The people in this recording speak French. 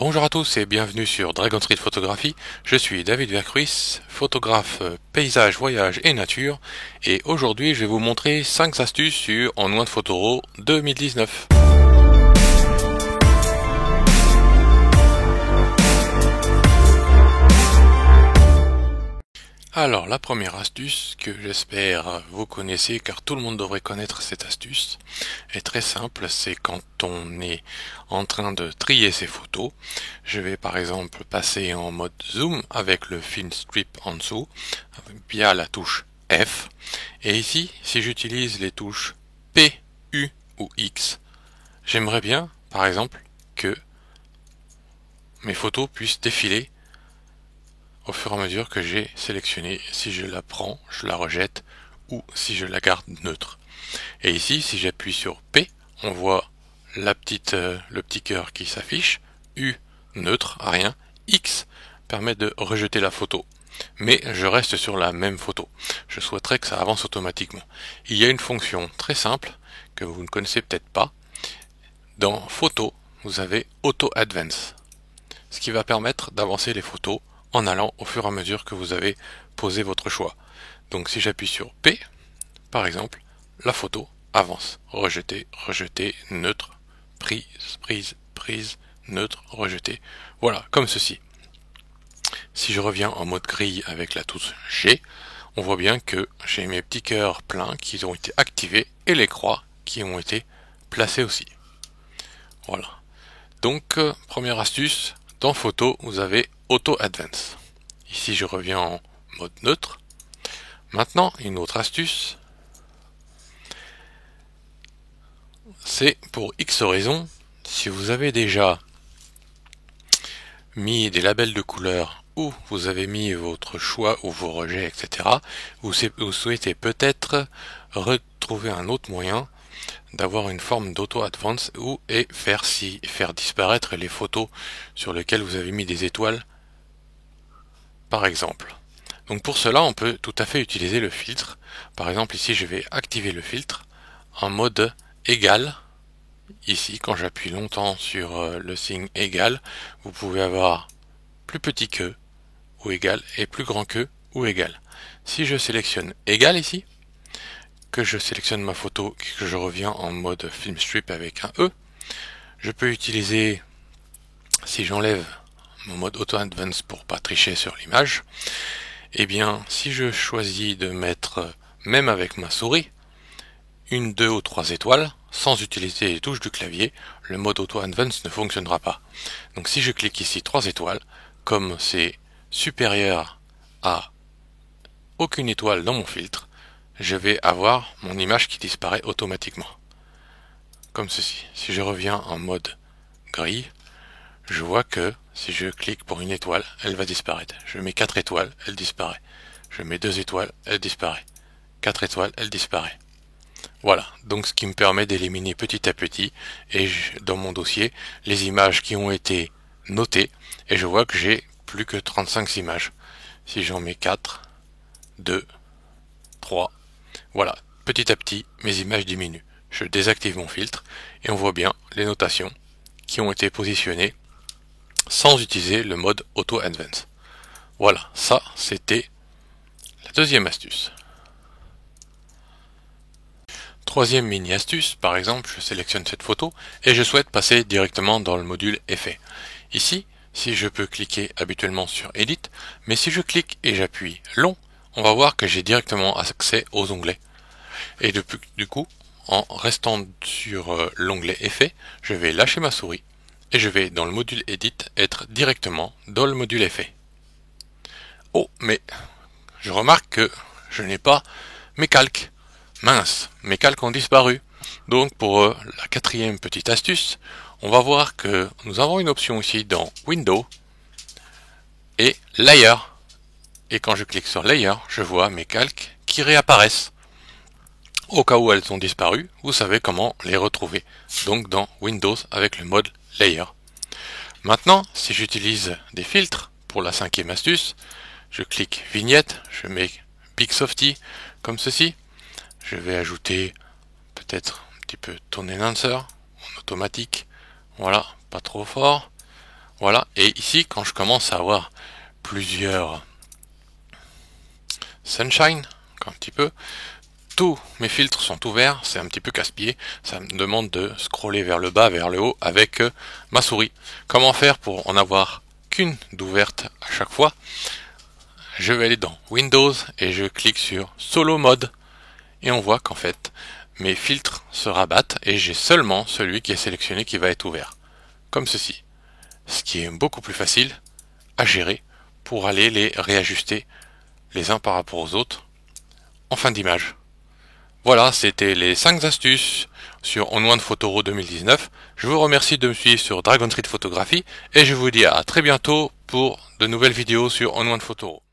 Bonjour à tous et bienvenue sur Dragon Street Photographie. Je suis David Vercruis, photographe paysage, voyage et nature, et aujourd'hui je vais vous montrer 5 astuces sur En Noix de Photoro 2019. Alors la première astuce que j'espère vous connaissez, car tout le monde devrait connaître cette astuce, est très simple. C'est quand on est en train de trier ses photos. Je vais par exemple passer en mode zoom avec le film strip en dessous via la touche F, et ici si j'utilise les touches P, U ou X, j'aimerais bien par exemple que mes photos puissent défiler au fur et à mesure que j'ai sélectionné. Si je la prends, je la rejette, ou si je la garde neutre. Et ici, si j'appuie sur P, on voit le petit cœur qui s'affiche. U, neutre, rien. X permet de rejeter la photo. Mais je reste sur la même photo. Je souhaiterais que ça avance automatiquement. Il y a une fonction très simple que vous ne connaissez peut-être pas. Dans Photo, vous avez Auto Advance, ce qui va permettre d'avancer les photos en allant au fur et à mesure que vous avez posé votre choix. Donc si j'appuie sur P, par exemple, la photo avance. Rejeter, rejeter, neutre, prise, prise, prise, neutre, rejeter. Voilà, comme ceci. Si je reviens en mode grille avec la touche G, on voit bien que j'ai mes petits cœurs pleins qui ont été activés et les croix qui ont été placées aussi. Voilà. Donc, première astuce, dans Photo, vous avez Auto Advance. Ici, je reviens en mode neutre. Maintenant, une autre astuce, c'est pour X raisons. Si vous avez déjà mis des labels de couleur ou vous avez mis votre choix ou vos rejets, etc., vous souhaitez peut-être retrouver un autre moyen d'avoir une forme d'auto-advance et faire disparaître les photos sur lesquelles vous avez mis des étoiles, par exemple. Donc pour cela, on peut tout à fait utiliser le filtre. Par exemple, ici, je vais activer le filtre en mode égal. Ici, quand j'appuie longtemps sur le signe égal, vous pouvez avoir plus petit que ou égal et plus grand que ou égal. Si je sélectionne égal ici, que je sélectionne ma photo et que je reviens en mode film strip avec un E, je peux utiliser, si j'enlève mon mode auto advance pour pas tricher sur l'image, eh bien si je choisis de mettre, même avec ma souris, une, deux ou trois étoiles, sans utiliser les touches du clavier, le mode auto advance ne fonctionnera pas. Donc si je clique ici 3 étoiles, comme c'est supérieur à aucune étoile dans mon filtre, je vais avoir mon image qui disparaît automatiquement. Comme ceci. Si je reviens en mode grille, je vois que si je clique pour une étoile, elle va disparaître. Je mets 4 étoiles, elle disparaît. Je mets 2 étoiles, elle disparaît. 4 étoiles, elle disparaît. Voilà, donc ce qui me permet d'éliminer petit à petit, et dans mon dossier, les images qui ont été notées, et je vois que j'ai plus que 35 images. Si j'en mets 4, 2, 3, voilà, petit à petit, mes images diminuent. Je désactive mon filtre, et on voit bien les notations qui ont été positionnées sans utiliser le mode Auto Advance. Voilà, ça c'était la deuxième astuce. Troisième mini astuce, par exemple, je sélectionne cette photo et je souhaite passer directement dans le module Effet. Ici, si je peux cliquer habituellement sur Edit, mais si je clique et j'appuie long, on va voir que j'ai directement accès aux onglets. Et du coup, en restant sur l'onglet Effet, je vais lâcher ma souris et je vais dans le module Edit être directement dans le module Effet. Oh, mais je remarque que je n'ai pas mes calques. Mince, mes calques ont disparu. Donc pour la quatrième petite astuce, on va voir que nous avons une option ici dans Windows et Layer. Et quand je clique sur Layer, je vois mes calques qui réapparaissent. Au cas où elles ont disparu, vous savez comment les retrouver. Donc dans Windows avec le mode Layer. Maintenant, si j'utilise des filtres pour la cinquième astuce, je clique Vignette, je mets Big Softy comme ceci. Je vais ajouter peut-être un petit peu Tone Enhancer en automatique. Voilà, pas trop fort. Voilà, et ici quand je commence à avoir plusieurs sunshine, un petit peu, tous mes filtres sont ouverts, c'est un petit peu casse-pied, ça me demande de scroller vers le bas, vers le haut avec ma souris. Comment faire pour en avoir qu'une d'ouverte à chaque fois? Je vais aller dans Windows et je clique sur Solo Mode et on voit qu'en fait mes filtres se rabattent et j'ai seulement celui qui est sélectionné qui va être ouvert, comme ceci, ce qui est beaucoup plus facile à gérer pour aller les réajuster les uns par rapport aux autres en fin d'image. Voilà, c'était les 5 astuces sur On-One Photoro 2019. Je vous remercie de me suivre sur Dragon Street Photography et je vous dis à très bientôt pour de nouvelles vidéos sur On-One Photoro.